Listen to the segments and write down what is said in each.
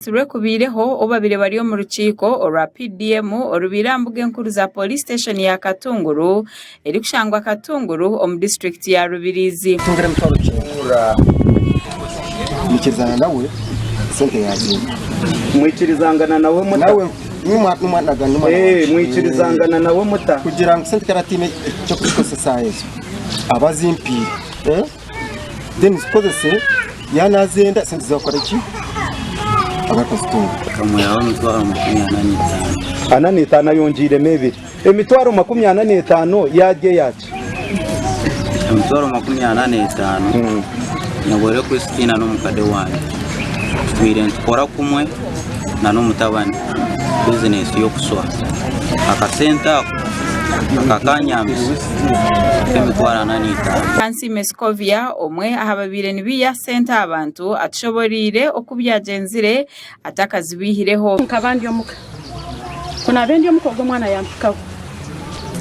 Kubireho obabire bariyo mu rukiko orwa PDM orubirambuge nkuru za police station ya Katunguru eri kushangwa Katunguru omu district ya Rubirizi. Tungere mutwaro cyura mukizana nawe sente yaje mwikirizangana nawe muta nawe numwanaga mwikirizangana nawe muta kugira ngo sente karatine cyo kwikosesa yezo abazimpire then sikozese yanazenda sente zakora iki kamuyaho mitwaro 45 ananitana yongire mebiri emitwaro 45 yaje yacu mitwaro 45 nabore ku Stina no mukade wanjye twire nkora kumwe na no mutabani business yo kuswa akasenta akakanyamisi emitwaro 45 Kansi Mescovia omwe ahababire nibiya center abantu atshoborire okubyagenzire atakazibihireho nkabandi yomuka kuna bendi yomuka gwo mwana yampikaho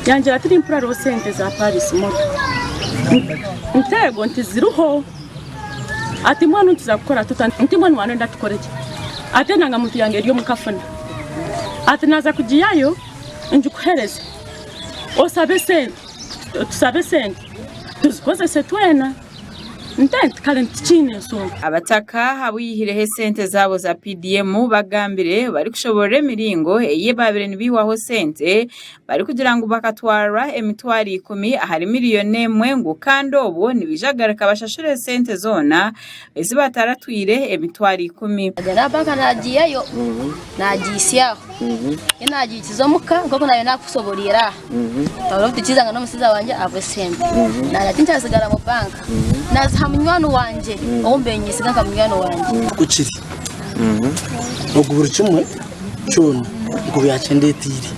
yangira ati impura ro sente za Paris moto ntego ntiziruho ati mwana ntizakora nti mwana wane ndatukoreke ate nanga muntu yange ryo mukafuna ati naza kugiyayo nje kuhereza osabe sente tusabe sente tuzikozese twena ntente kalenti chine so abataka habuyihirehe sente zabo za PDM bagambire bari kushobora emiringo eye babire nibiwaho sente bari kugira ngo bakatwara emitwari 10 ahari miliyoni emwe ngo kandobo nibijagaraka bashashure sente zona ezibataratwire emitwari 10 agarabaka nagiyeyo nagisiyaho nagikizomuka ngoko nayo nakusoborira barofite kizanga no musiza wanje ave sente naratinta sigara mu bank naza munywano wanje ombenye siganga munywano wanje kuchiri ogubura kimwe cyono ngo byacendetire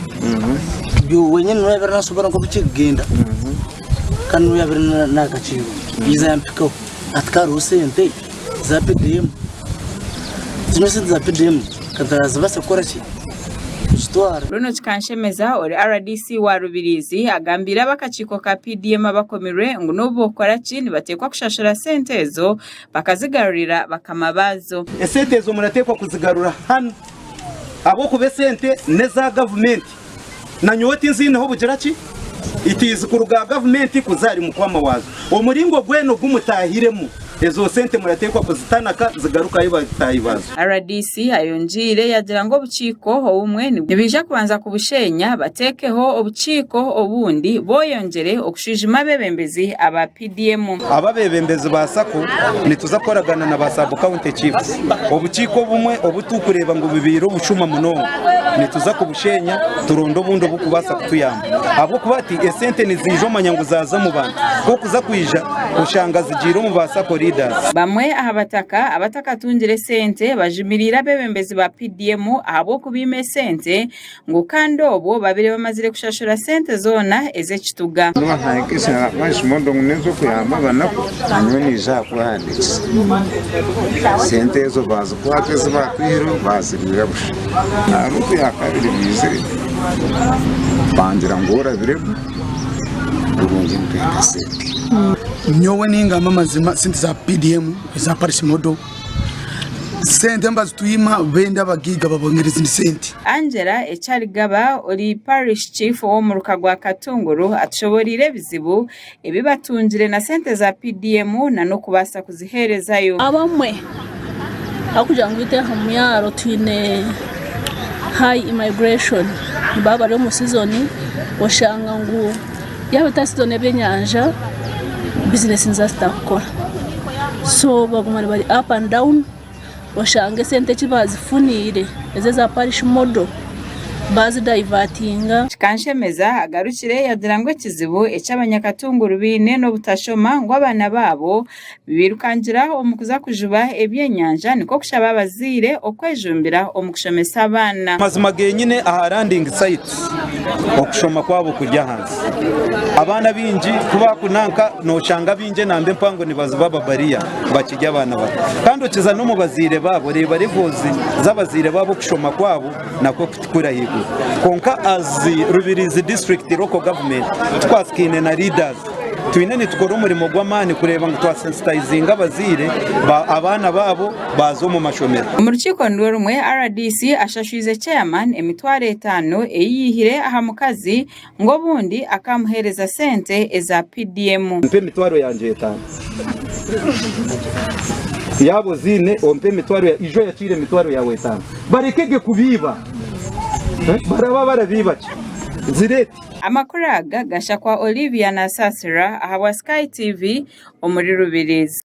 byo wenyene nabera nasobora ngo bikigenda kanu yabera nakachiro biza yampiko atkaro sente za PDM zimese za PDM kataza basakora ki Runo Kanshemeza ori RDC wa Rubirizi agambira bakachiko ka PDM abakomirwe ngo nubo kora chini batekwa kushashura sente zo bakazigarurira bakamabazo esente zo muratekwa kuzigarura hano abo kube sente neza government na nyoti nzinaho bugiraki itizi kuruga government kuzari mukwama wazo omuringo gweno gumutahiremo ezo sente muratekwa kuzitanaka zigaruka ibatayibazo RDC ayonjire yagira ngo buciko ubumwe nibija kubanza kubushenya batekeho obuciko obundi boyongere okushijima bebembezi aba PDM ababebembezi basako nituza koragana na basabu county chiefs obuciko bumwe obutukureba ngo bibiro bucuma muno nituza kubushenya turondo bundo bukubasa kutuyamba abo kubati esente nizijo manyangu zaza mu bantu ko kuza kwija ushanga zigiro mu basako bamwe abataka tungire sente bajimirira bebembezi ba PDM abo kubime sente ngo kandobo babire bamazire kushashura sente zona ezekituga n'abahankisha mashimondo ngezo kuyamba banako anyoni za kuhanditse sente zo bazo kwake zibakwiro bazirira busha naruko yakabiri bizire bangira ngora birego urungi mpenda sente nyowe ningamba mazima sente za PDM za Paris modo sente mbazo tuyima benda bagiga babongereza sente Angela Echarigaba ori parish chief wo mu rukagwa Katunguru atshoborire bizibu ebibatungire na sente za PDM na no kubasa kuziherezayo abamwe akuja ngwite hamyaro twine high immigration baba ryo mu season oshanga ngo yaba tasizone byenyanja business nzastakora so bagumana bari up and down washange sente kibazifunire eze za parish model bazi divertinga Kanshemeza agarukire yadirangwe kizibu ecy'abanyakatunguru bine no butashoma ngo abana babo bibirukangira omukuza kujuba ebyenyanja niko kushaba abazire okwejumbira omukushomesa abana mazima genyine aharanding site okushoma kwabo kujya hanze abana binji kuba kunanka no shanga binje nambe mpango nibaza baba baria bakijya abana babo kandi ukiza no mubazire babo reba revozi z'abazire babo kushoma kwabo nako kutikura konka as Rubirizi district local government twaskine na leaders twine nitukora umurimo gw'amani kureba ngo twasensitizinga abazire abana babo bazo mu mashomero. Mu rukiko ndorumwe RDC ashashize chairman emitwaro 5 eyihire aha mukazi ngo bundi akamuhereza sente eza PDM. Mpe emitwaro yanje 5 yabo zine ompe emitwaro ya ijo yacire emitwaro yawe 5 barekege kubiba baraba barabiba zireti. Amakuru aga gasha kwa Olivia na Sasira aha wa Sky TV omuri Rubirizi.